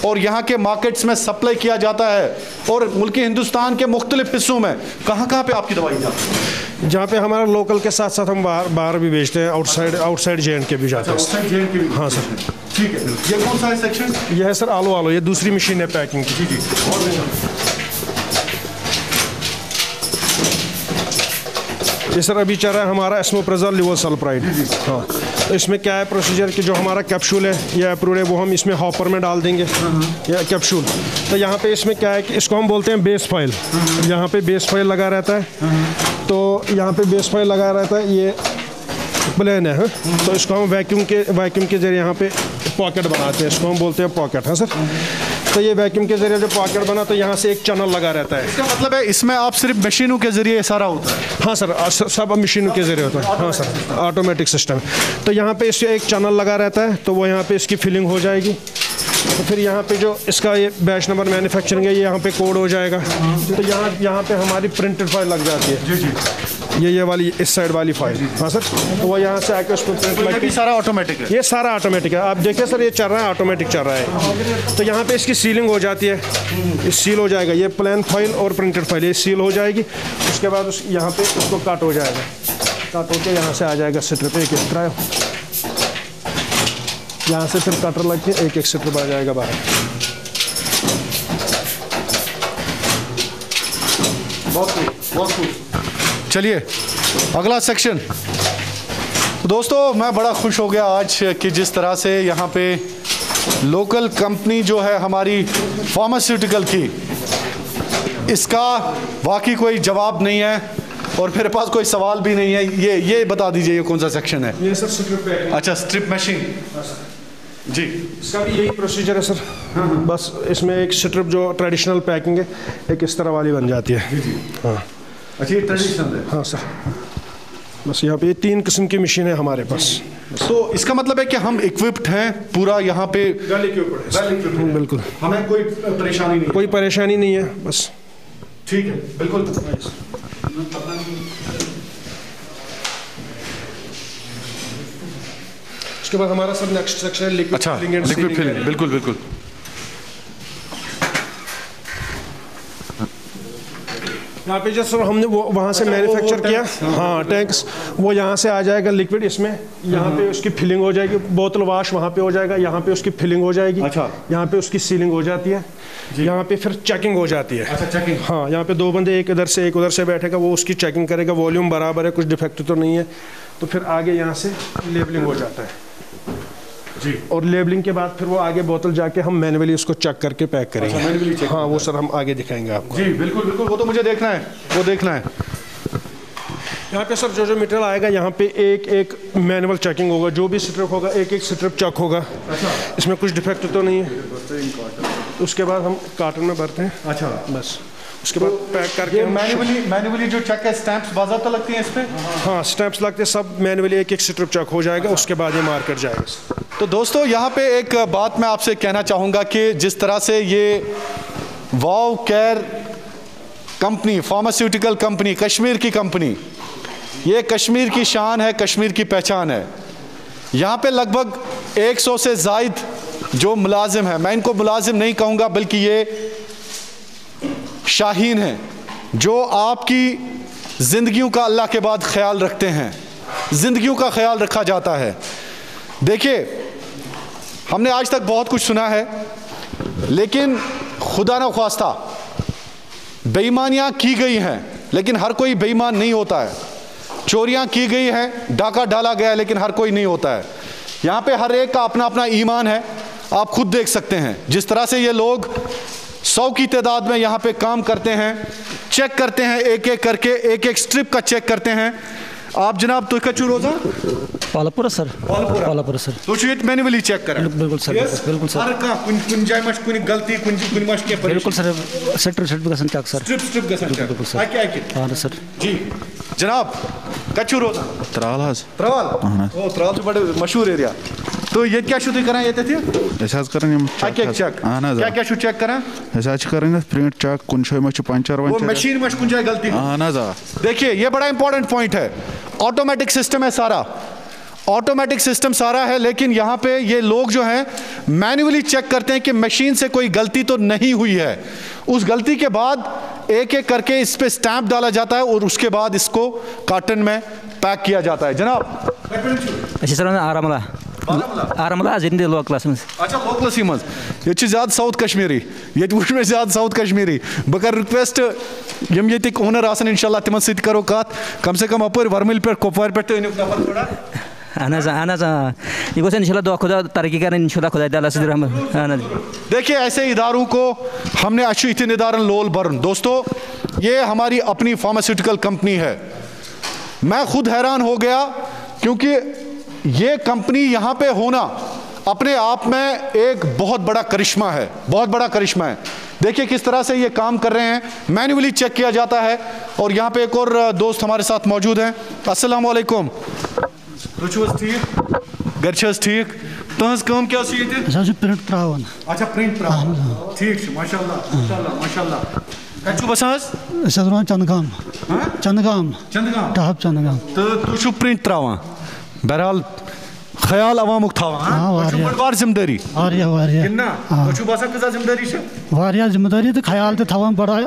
और यहाँ के मार्केट्स में सप्लाई किया जाता है। और मुल्की हिंदुस्तान के मुख्तलिफ हिस्सों में कहाँ पे आपकी दवाई जाती है? जहाँ पे हमारा लोकल के साथ साथ हम बाहर भी बेचते हैं, आउटसाइड JNK भी जाते हैं। हाँ सर, ठीक है। ये कौन सा है सेक्शन? ये है सर आलो, ये दूसरी मशीन है पैकिंग की। जी ये सर अभी चल रहा है हमारा एस्मोप्रेज़ोल लिवोसल्प्राइड। हाँ, तो इसमें क्या है प्रोसीजर कि जो हमारा कैप्सूल है या अप्रूव्ड है वो हम इसमें हॉपर में डाल देंगे, या कैप्सूल। तो यहाँ पे इसमें क्या है कि इसको हम बोलते हैं बेस फाइल। यहाँ पे बेस फाइल लगा रहता है। तो यहाँ पे बेस फाइल लगा रहता है, ये प्लेन है। तो इसको हम वैक्यूम के जरिए यहाँ पे पॉकेट बनाते हैं, इसको हम बोलते हैं पॉकेट। हाँ सर, तो ये वैक्यूम के जरिए जो पॉकेट बना, तो यहाँ से एक चैनल लगा रहता है। इसका मतलब है इसमें आप सिर्फ मशीनों के जरिए सारा होता है? हाँ सर, सब मशीनों के जरिए होता है। हाँ सर, ऑटोमेटिक सिस्टम। तो यहाँ पे इससे एक चैनल लगा रहता है, तो वो यहाँ पे इसकी फिलिंग हो जाएगी। तो फिर यहाँ पे जो इसका ये बैच नंबर मैन्युफैक्चरिंग है, ये यहाँ पे कोड हो जाएगा। तो यहाँ पे हमारी प्रिंटेड फाइल लग जाती है। जी जी। ये वाली इस साइड वाली फाइल। हाँ सर, तो वो यहाँ से आके उस पर प्रिंट ये भी सारा ऑटोमेटिक है? ये सारा ऑटोमेटिक है। आप देखिए सर, ये चल रहा है, ऑटोमेटिक चल रहा है। तो यहाँ पे इसकी सीलिंग हो जाती है, ये सील हो जाएगा, ये प्लेन फाइल और प्रिंटेड फाइल ये सील हो जाएगी। उसके बाद उस यहाँ पे उसको कट हो जाएगा, कट होकर यहाँ से आ जाएगा स्ट्रिप एक एक तरह, यहाँ से फिर कटर लग के एक एक स्ट्रिप आ जाएगा बाहर। बहुत खूब। चलिए अगला सेक्शन। दोस्तों मैं बड़ा खुश हो गया आज कि जिस तरह से यहाँ पे लोकल कंपनी जो है हमारी फार्मास्यूटिकल की, इसका वाकई कोई जवाब नहीं है और मेरे पास कोई सवाल भी नहीं है। ये बता दीजिए ये कौन सा सेक्शन है? ये सर स्ट्रिप पैकिंग। अच्छा, स्ट्रिप मशीन जी, इसका भी यही प्रोसीजर है सर। बस इसमें एक स्ट्रिप जो ट्रेडिशनल पैकिंग है एक इस तरह वाली बन जाती है। हाँ अच्छा, ये ट्रेडिशनल है? हाँ सर, बस यहाँ पे ये 3 किस्म की मशीन है हमारे पास। तो इसका मतलब है कि हम इक्विप्ड हैं पूरा यहाँ पे? बिल्कुल, हमें कोई परेशानी नहीं? कोई परेशानी नहीं है, बस ठीक है, बिल्कुल। उसके बाद हमारा सब नेक्स्ट सेक्शन है liquid filling and liquid filling. बिल्कुल बिल्कुल। यहाँ पे जो सर हमने वो वहाँ से मैन्युफैक्चर किया, हाँ टैंक्स, वो यहाँ से आ जाएगा लिक्विड इसमें, यहाँ पे उसकी फिलिंग हो जाएगी, बोतल वाश वहाँ पे हो जाएगा, यहाँ पे उसकी फिलिंग हो जाएगी। अच्छा, यहाँ पे उसकी सीलिंग हो जाती है, यहाँ पे फिर चेकिंग हो जाती है। अच्छा, चेकिंग। हाँ, यहाँ पे 2 बंदे एक इधर से एक उधर से बैठेगा, वो उसकी चेकिंग करेगा, वॉल्यूम बराबर है, कुछ डिफेक्ट तो नहीं है। तो फिर आगे यहाँ से लेबलिंग हो जाता है जी, और लेबलिंग के बाद फिर वो आगे बोतल जाके हम मैनुअली उसको चेक करके पैक करेंगे। अच्छा, मैनुअली चेक? हाँ, वो सर हम आगे दिखाएंगे आपको। जी बिल्कुल बिल्कुल, वो तो मुझे देखना है, वो देखना है। यहाँ पे सर जो जो मटेरियल आएगा यहाँ पे एक एक मैनुअल चेकिंग होगा, जो भी स्ट्रिप होगा एक एक स्ट्रिप चेक होगा। अच्छा, इसमें कुछ डिफेक्ट तो नहीं है। तो उसके बाद हम कार्टन में भरते हैं। अच्छा, बस उसके बाद पैक करके मैनुअली जो चेक है, स्टैंप्स बाज़ाब्ता लगती हैं इस पे? हाँ, स्टैंप्स लगते हैं, सब मैनुअली एक एक स्ट्रिप चेक हो जाएगा। उसके बाद ये मार्केट जाएगा। तो दोस्तों यहाँ पे एक बात मैं आपसे कहना चाहूँगा कि जिस तरह से ये Wow Care company, pharmaceutical company, Kashmir की कंपनी, ये कश्मीर की शान है, कश्मीर की पहचान है। यहाँ पे लगभग 100 से ज़ायद जो मुलाजिम है, मैं इनको मुलाजिम नहीं कहूँगा बल्कि ये शाहीन हैं, जो आपकी ज़िंदगियों का अल्लाह के बाद ख्याल रखते हैं, ज़िंदगियों का ख्याल रखा जाता है। देखिए, हमने आज तक बहुत कुछ सुना है, लेकिन खुदा न ख्वास्ता बेईमानियाँ की गई हैं, लेकिन हर कोई बेईमान नहीं होता है। चोरियाँ की गई हैं, डाका डाला गया है, लेकिन हर कोई नहीं होता है। यहाँ पे हर एक का अपना अपना ईमान है। आप खुद देख सकते हैं जिस तरह से ये लोग 100 की तादाद में यहाँ पे काम करते हैं, चेक करते हैं, एक एक करके एक एक स्ट्रिप का चेक करते हैं। आप जनाब तो कचू रोजा पालपुरा सर, पालपुरा सर, तो ये मैन्युअली चेक करें? बिल्कुल सर, बिल्कुल सर। हर का कुन जाय मश कुन गलती कुन मश के बिल्कुल सर, स्ट्रिप गसन चेक सर, स्ट्रिप गसन चेक। बिल्कुल सर। आके हाँ सर जी जनाब, कचू रोजा त्राल हज त्राल। ओ त्राल तो बड़े मशहूर एरिया। तो ये क्या शुरू करें ये थे चेक क्या क्या शु चेक करें? प्रिंट चेक कुन पंचर वो मशीन में कुन जाए गलती। देखिए ये बड़ा इंपॉर्टेंट पॉइंट है। ऑटोमेटिक सिस्टम है सारा, ऑटोमेटिक सिस्टम सारा है, लेकिन यहाँ पे ये लोग जो हैं मैन्युअली चेक करते हैं कि मशीन से कोई गलती तो नहीं हुई है। उस गलती के बाद एक एक करके इस पे स्टैंप डाला जाता है और उसके बाद इसको कार्टन में पैक किया जाता है। जनाब अच्छा सर, आरामला जिंदे लो क्लास में। अच्छा, लो क्लास मज ये ज्यादा साउथ कश्मीरी, ये वुच में ज्यादा साउथ कश्मीरी। बह कर रिक्वेस्ट यम ये ओनर आसन इंशाल्लाह तिमन सत करो कत, कम से कम अपर वर्मिल पे कुपवार पे नफर थोड़ा। ये गोस इंशाल्लाह दुआ खुदा तरक्की करें इंशाल्लाह, खुदा ताला से रहमत। देखिए ऐसे इदारों को हमने अच्छी इतने इदारन लोल बर्न। दोस्तों ये हमारी अपनी फार्मास्यूटिकल कंपनी है। मैं खुद हैरान हो गया क्योंकि ये कंपनी यहाँ पे होना अपने आप में एक बहुत बड़ा करिश्मा है, बहुत बड़ा करिश्मा है। देखिए किस तरह से ये काम कर रहे हैं, मैन्युअली चेक किया जाता है। और यहाँ पे एक और दोस्त हमारे साथ मौजूद हैं। अस्सलाम वालेकुम। ठीक घर ठीक तहज कम क्या प्रिंट त्रावन। अच्छा प्रिंट त्रावन, ठीक माशाल्लाह माशाल्लाह माशाल्लाह। कचू बसास चंदगाम चंदगाम टहब चंदगाम तो प्रिंट त्रावान बहरहाल ख्याल अवामुक थावान बड़ जिम्मेदारी वारिया जिम्मेदारी तो ख्याल तो थवान बड़ा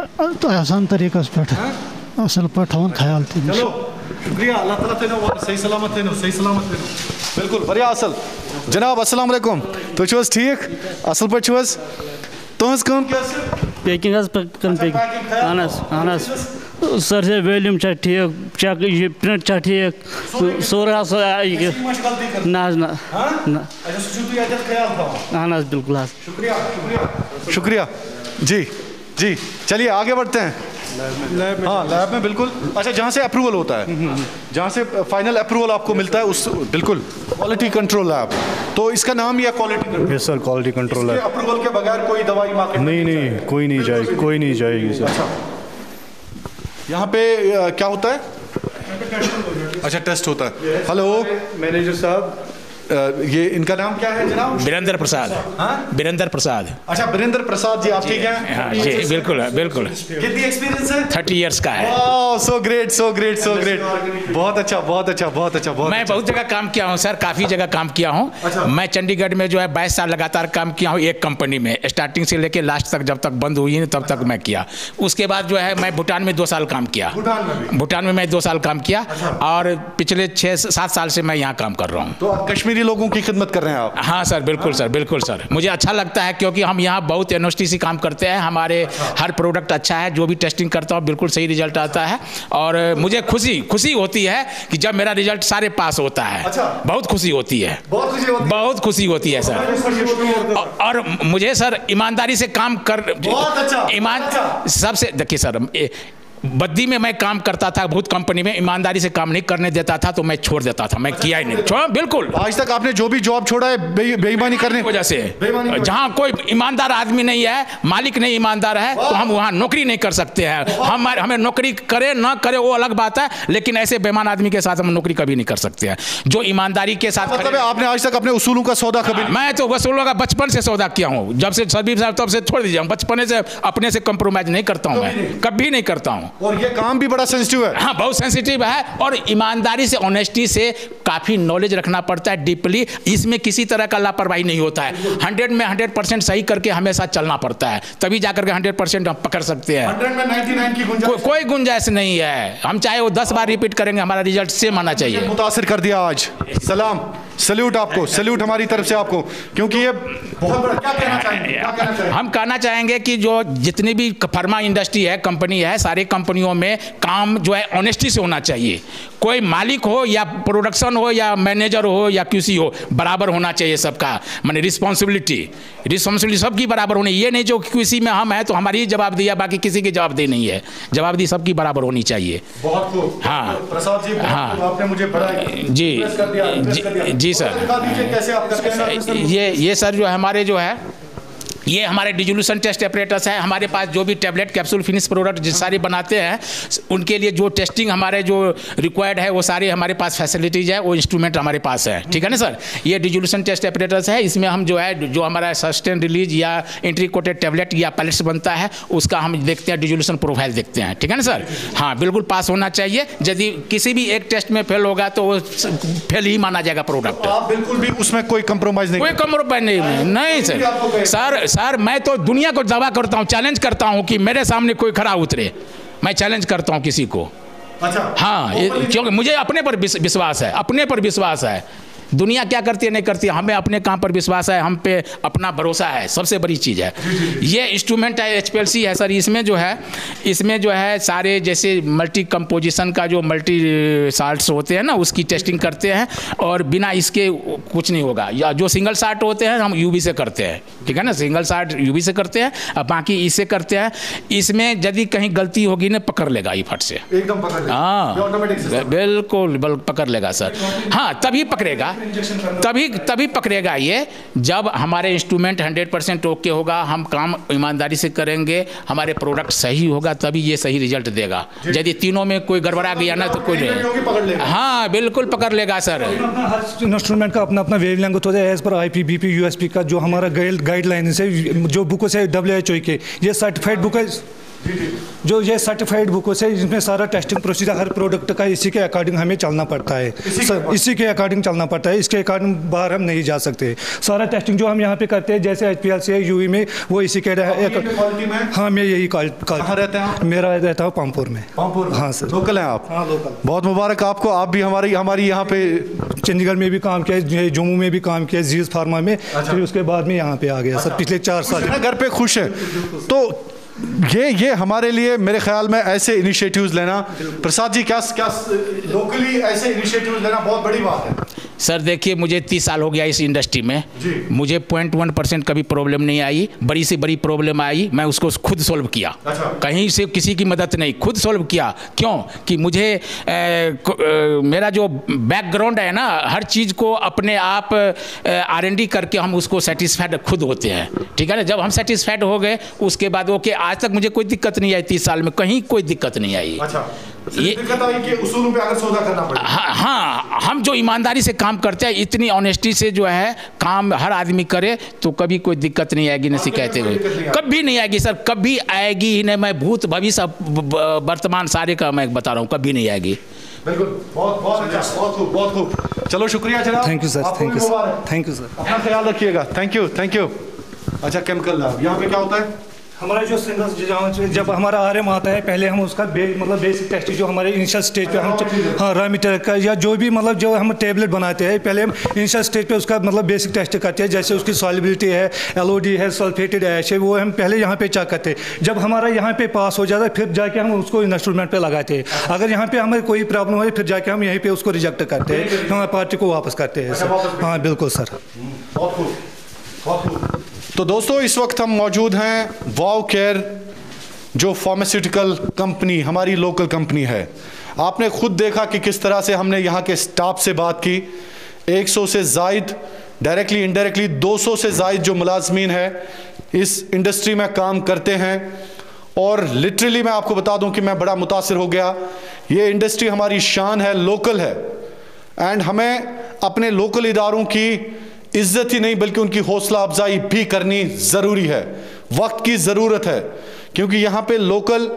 आसान तरीके पे असल पे थवान ख्याल चलो शुक्रिया अल्लाह ताला तेनो सही सलामत तेनो सही सलामत तेनो बिल्कुल बढ़िया असल जनाब अस्सलाम वालेकुम तो छुस ठीक असल पे छुस तुहस काम क्या पैकिंग अहनस सर से वॉल्यूम ठीक चेक ये प्रिंट ठीक सोरा ना अहनस बिल्कुल शुक्रिया जी जी चलिए आगे बढ़ते हैं हाँ लैब में बिल्कुल अच्छा जहाँ से अप्रूवल होता है जहाँ से फाइनल अप्रूवल आपको मिलता है उस बिल्कुल क्वालिटी कंट्रोल लैब तो इसका नाम या quality yes sir quality control lab approval के बगैर कोई दवाई मार्केट नहीं कोई नहीं जाएगी सर अच्छा यहाँ पे क्या होता है अच्छा टेस्ट होता है हेलो मैनेजर साहब ये इनका नाम क्या है जनाब बीरेंद्र प्रसाद बीरेंद्र प्रसाद अच्छा बीरेंद्र प्रसाद जी आप ठीक हैं हाँ जी बिल्कुल कितनी एक्सपीरियंस है 30 इयर्स का है सो ग्रेट बहुत अच्छा मैं बहुत जगह काम किया हूँ सर काफ़ी जगह काम किया हूँ अच्छा। मैं चंडीगढ़ में जो है 22 साल लगातार काम किया हूँ एक कंपनी में स्टार्टिंग से लेके लास्ट तक जब तक बंद हुई तब तक मैं किया उसके बाद जो है मैं भूटान में 2 साल काम किया भूटान में मैं 2 साल काम किया और पिछले 6-7 साल से मैं यहाँ काम कर रहा हूँ तो आप कश्मीरी लोगों की खिदमत कर रहे हैं आप हाँ सर बिल्कुल सर मुझे अच्छा लगता है क्योंकि हम यहाँ बहुत एनओएसटी से काम करते हैं हमारे हर प्रोडक्ट अच्छा है जो भी टेस्टिंग करता हूँ बिल्कुल सही रिजल्ट आता है और मुझे खुशी होती है कि जब मेरा रिजल्ट सारे पास होता है बहुत खुशी होती है बहुत खुशी होती है सर और मुझे सर ईमानदारी से काम कर सबसे देखिए सर बद्दी में मैं काम करता था बहुत कंपनी में ईमानदारी से काम नहीं करने देता था तो मैं छोड़ देता था मैं किया ही नहीं बिल्कुल आज तक आपने जो भी जॉब छोड़ा है बेईमानी करने की वजह से जहाँ कोई ईमानदार आदमी नहीं है मालिक नहीं ईमानदार है तो हम वहाँ नौकरी नहीं कर सकते हैं हमें नौकरी करे ना करे वो अलग बात है लेकिन ऐसे बेईमान आदमी के साथ हम नौकरी कभी नहीं कर सकते हैं जो ईमानदारी के साथ मतलब आपने आज तक अपने उसूलों का सौदा कभी मैं तो वसूलों का बचपन से सौदा किया हूँ जब से सबीर साहब तब से छोड़ दीजिए बचपन से अपने से कंप्रोमाइज नहीं करता हूँ मैं कभी नहीं करता हूँ और ये काम भी बड़ा सेंसिटिव है हाँ बहुत सेंसिटिव है और ईमानदारी से ऑनेस्टी से काफ़ी नॉलेज रखना पड़ता है डीपली इसमें किसी तरह का लापरवाही नहीं होता है 100 में 100% सही करके हमेशा चलना पड़ता है तभी जाकर के 100% हम पकड़ सकते हैं 100 में 99 की गुंजाइश कोई गुंजाइश नहीं है हम चाहे वो 10 बार रिपीट करेंगे हमारा रिजल्ट सेम आना चाहिए मुतासिर कर दिया आज सलाम सल्यूट आपको सल्यूट हमारी तरफ से आपको क्योंकि ये बहुत बड़ा क्या कहना चाहेंगे हम कहना चाहेंगे कि जो जितनी भी फार्मा इंडस्ट्री है कंपनी है सारी कंपनियों में काम जो है ऑनेस्टी से होना चाहिए कोई मालिक हो या प्रोडक्शन हो या मैनेजर हो या किसी हो बराबर होना चाहिए सबका माने रिस्पॉन्सिबिलिटी सबकी बराबर होनी ये नहीं जो किसी में हम हैं तो हमारी ही जवाबदेही है बाकी किसी की जवाबदेही नहीं है जवाबदेही सबकी बराबर होनी चाहिए हाँ प्रसाद जी हाँ आपने मुझे बड़ा जी सर ये सर जो हमारे जो है ये हमारे डिजोल्यूशन टेस्ट एपरेटस है हमारे पास जो भी टैबलेट कैप्सूल फिनिश प्रोडक्ट जिस सारे बनाते हैं उनके लिए जो टेस्टिंग हमारे जो रिक्वायर्ड है वो सारी हमारे पास फैसिलिटीज़ है वो इंस्ट्रूमेंट हमारे पास है ठीक है ना सर ये डिजोल्यूशन टेस्ट एपरेटस है इसमें हम जो है जो हमारा सस्टेन रिलीज या एंट्री कोटेड टैबलेट या पैलेट्स बनता है उसका हम देखते हैं डिजोल्यूशन प्रोफाइल देखते हैं ठीक है ना सर हाँ बिल्कुल पास होना चाहिए यदि किसी भी एक टेस्ट में फेल होगा तो वो फेल ही माना जाएगा प्रोडक्ट आप बिल्कुल भी उसमें कोई कंप्रोमाइज़ नहीं सर मैं तो दुनिया को दावा करता हूँ चैलेंज करता हूँ कि मेरे सामने कोई खड़ा उतरे मैं चैलेंज करता हूँ किसी को अच्छा हाँ क्योंकि मुझे अपने पर विश्वास है दुनिया क्या करती है नहीं करती है हमें अपने काम पर विश्वास है हम पे अपना भरोसा है सबसे बड़ी चीज़ है ये इंस्ट्रूमेंट है HPLC है सर इसमें जो है सारे जैसे मल्टी कंपोजिशन का जो मल्टी साल्ट्स होते हैं ना उसकी टेस्टिंग करते हैं और बिना इसके कुछ नहीं होगा या जो सिंगल साल्ट होते हैं हम UV से करते हैं ठीक है ना सिंगल साल्ट UV से करते हैं और बाकी इससे करते हैं इसमें यदि कहीं गलती होगी ना पकड़ लेगा ये फट से एकदम पकड़ लेगा हाँ बिल्कुल पकड़ लेगा सर हाँ तभी पकड़ेगा तभी पकड़ेगा ये जब हमारे इंस्ट्रूमेंट 100% ओके होगा हम काम ईमानदारी से करेंगे हमारे प्रोडक्ट सही होगा तभी ये सही रिजल्ट देगा यदि तीनों में कोई गड़बड़ा गया ना तो कोई नहीं हाँ बिल्कुल पकड़ लेगा सर हर इंस्ट्रूमेंट का अपना अपना वेवलेंथ होता है एज पर IPBP USP का जो हमारा गाइडलाइन है जो बुक है WHO के ये सर्टिफाइड बुक है जो ये सर्टिफाइड बुक्स है, इसमें सारा टेस्टिंग प्रोसीजर हर प्रोडक्ट का इसी के अकॉर्डिंग हमें चलना पड़ता है, इसी के अकॉर्डिंग चलना पड़ता है, इसके अकॉर्डिंग बाहर हम नहीं जा सकते। सारा टेस्टिंग जो हम यहाँ पे करते हैं जैसे HPLC है यूई में, वो इसी के हाँ मैं यही कहाँ रहते हैं? मेरा रहता हूँ पामपुर में। हाँ सर, लोकल हैं आप? हाँ लोकल। बहुत मुबारक आपको, आप भी हमारी यहाँ पे चंडीगढ़ में भी काम किया, जम्मू में भी काम किया, जीज फार्मा में, फिर उसके बाद में यहाँ पे आ गया सर। पिछले 4 साल घर पे खुश है। तो ये हमारे लिए मेरे ख्याल में ऐसे इनिशिएटिव्स लेना, प्रसाद जी क्या लोकली ऐसे इनिशिएटिव्स लेना बहुत बड़ी बात है। सर देखिए, मुझे 30 साल हो गया इस इंडस्ट्री में, मुझे 0.1% कभी प्रॉब्लम नहीं आई। बड़ी से बड़ी प्रॉब्लम आई, मैं उसको खुद सॉल्व किया। कहीं से किसी की मदद नहीं, खुद सॉल्व किया। क्यों कि मुझे मेरा जो बैकग्राउंड है ना, हर चीज़ को अपने आप R&D करके हम उसको सेटिस्फाइड खुद होते हैं, ठीक है ना। जब हम सेटिस्फाइड हो गए उसके बाद ओके, आज तक मुझे कोई दिक्कत नहीं आई, 30 साल में कहीं कोई दिक्कत नहीं आई। ये दिक्कत आई कि उसूलों पे अगर सौदा करना पड़े। हाँ, हम जो ईमानदारी से काम करते हैं, इतनी ऑनेस्टी से जो है काम हर आदमी करे, तो कभी कोई दिक्कत नहीं आएगी, न शिकायतें हुई कभी नहीं आएगी सर, कभी आएगी ही नहीं। मैं भूत भविष्य वर्तमान सारे का मैं बता रहा हूँ, कभी नहीं आएगी। बिल्कुल, बहुत अच्छा, बहुत खूब। चलो शुक्रिया जनाब। Thank you sir, thank you sir, thank you sir. अपना ख्याल रखिएगा। Thank you. अच्छा, केमिकल लैब यहाँ पे क्या होता है? हमारा जो जब हमारा RM आता है, पहले हम उसका बेसिक टेस्ट जो हमारे इनिशियल स्टेज पे हम हाँ रॉ मटेरियल का या जो भी मतलब जो हम टेबलेट बनाते हैं, पहले हम इनिशियल स्टेज पे उसका मतलब बेसिक टेस्ट करते हैं, जैसे उसकी सॉल्युबिलिटी है, LOD है, सल्फेटेड ऐश है, वो हम पहले यहाँ पे चेक करते हैं। जब हमारा यहाँ पे पास हो जाता है, फिर जाके हम उसको इंस्ट्रूमेंट पे लगाते हैं। अगर यहाँ पे हमें कोई प्रॉब्लम हो, फिर जाके हम यहीं पे उसको रिजेक्ट करते हैं, हमारे पार्टी को वापस करते हैं सर। हाँ बिल्कुल सर। तो दोस्तों, इस वक्त हम मौजूद हैं वाव केयर, जो फार्मास्यूटिकल कंपनी हमारी लोकल कंपनी है। आपने खुद देखा कि किस तरह से हमने यहाँ के स्टाफ से बात की। 100 से ज़ायद डायरेक्टली इनडायरेक्टली 200 से ज़ायद जो मुलाजमीन है इस इंडस्ट्री में काम करते हैं। और लिटरली मैं आपको बता दूं कि मैं बड़ा मुतासिर हो गया। ये इंडस्ट्री हमारी शान है, लोकल है, एंड हमें अपने लोकल इदारों की इज्जत ही नहीं बल्कि उनकी हौसला अफजाई भी करनी ज़रूरी है। वक्त की ज़रूरत है, क्योंकि यहाँ पे लोकल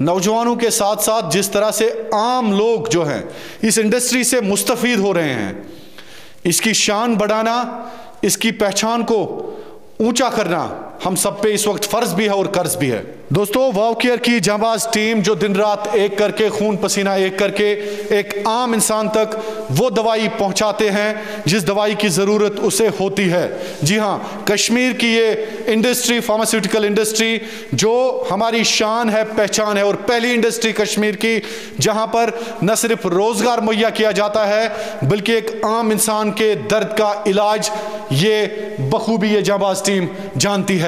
नौजवानों के साथ साथ जिस तरह से आम लोग जो हैं इस इंडस्ट्री से मुस्तफ़ीद हो रहे हैं, इसकी शान बढ़ाना, इसकी पहचान को ऊंचा करना हम सब पे इस वक्त फ़र्ज भी है और कर्ज भी है। दोस्तों, वाव केयर की जांबाज टीम जो दिन रात एक करके, खून पसीना एक करके एक आम इंसान तक वो दवाई पहुंचाते हैं जिस दवाई की ज़रूरत उसे होती है। जी हाँ, कश्मीर की ये इंडस्ट्री, फार्मास्यूटिकल इंडस्ट्री जो हमारी शान है, पहचान है, और पहली इंडस्ट्री कश्मीर की जहां पर न सिर्फ रोज़गार मुहैया किया जाता है बल्कि एक आम इंसान के दर्द का इलाज ये बखूबी ये जांबाज टीम जानती है।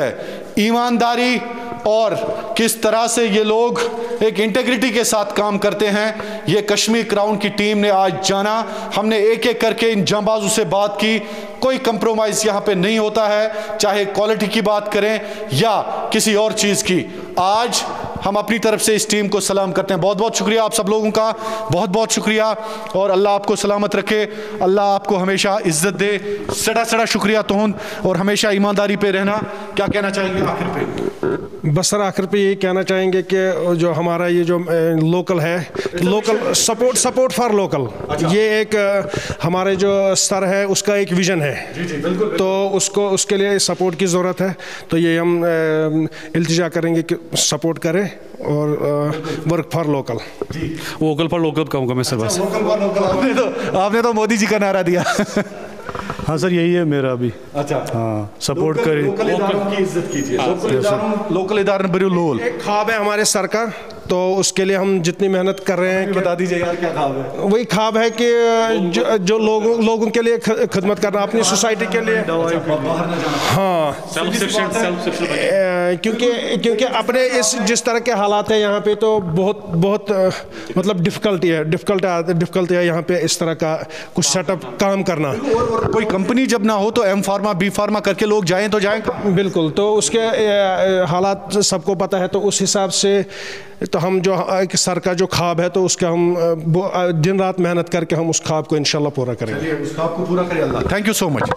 ईमानदारी और किस तरह से ये लोग एक इंटेग्रिटी के साथ काम करते हैं, ये कश्मीर क्राउन की टीम ने आज जाना। हमने एक एक करके इन जांबाजों से बात की। कोई कंप्रोमाइज़ यहाँ पे नहीं होता है, चाहे क्वालिटी की बात करें या किसी और चीज़ की। आज हम अपनी तरफ से इस टीम को सलाम करते हैं। बहुत बहुत शुक्रिया आप सब लोगों का, बहुत बहुत शुक्रिया, और अल्लाह आपको सलामत रखे, अल्लाह आपको हमेशा इज्जत दे। सड़ा सड़ा शुक्रिया तुहन, और हमेशा ईमानदारी पे रहना। क्या कहना चाहेंगे आखिर पे? बस सर आखिर पे ये कहना चाहेंगे कि जो हमारा ये जो लोकल है, लोकल सपोर्ट फॉर लोकल, ये एक हमारे जो स्तर है उसका एक विजन है। तो उसके लिए सपोर्ट की ज़रूरत है। तो ये हम इल्तिजा करेंगे कि सपोर्ट करें और work for local. Vocal for local कहूँगा मैं सर। बस आपने तो मोदी जी का नारा दिया। हाँ सर, यही है मेरा भी। अच्छा, हाँ, सपोर्ट करें, लोकल इदारों की इज्जत कीजिए। लोकल इदारों बड़ी लोल एक ख्वाब है हमारे सर का, तो उसके लिए हम जितनी मेहनत कर रहे हैं। बता दीजिए यार, क्या ख्वाब है? वही ख्वाब है कि जो लोगों के लिए खिदमत करना, अपनी सोसाइटी के लिए। हाँ, क्योंकि अपने इस जिस तरह के हालात हैं यहाँ पे, तो बहुत मतलब डिफ़िकल्टी है यहाँ पे इस तरह का कुछ सेटअप काम करना। कोई कंपनी जब ना हो तो एम फार्मा, बी फार्मा करके लोग जाएं तो जाएं। बिल्कुल, तो उसके हालात सबको पता है। तो उस हिसाब से तो हम जो सर का जो ख्वाब है, तो उसका हम दिन रात मेहनत करके हम उस ख्वाब को इंशाल्लाह पूरा करेंगे। उस ख्वाब को पूरा करें Allah. Thank you so much.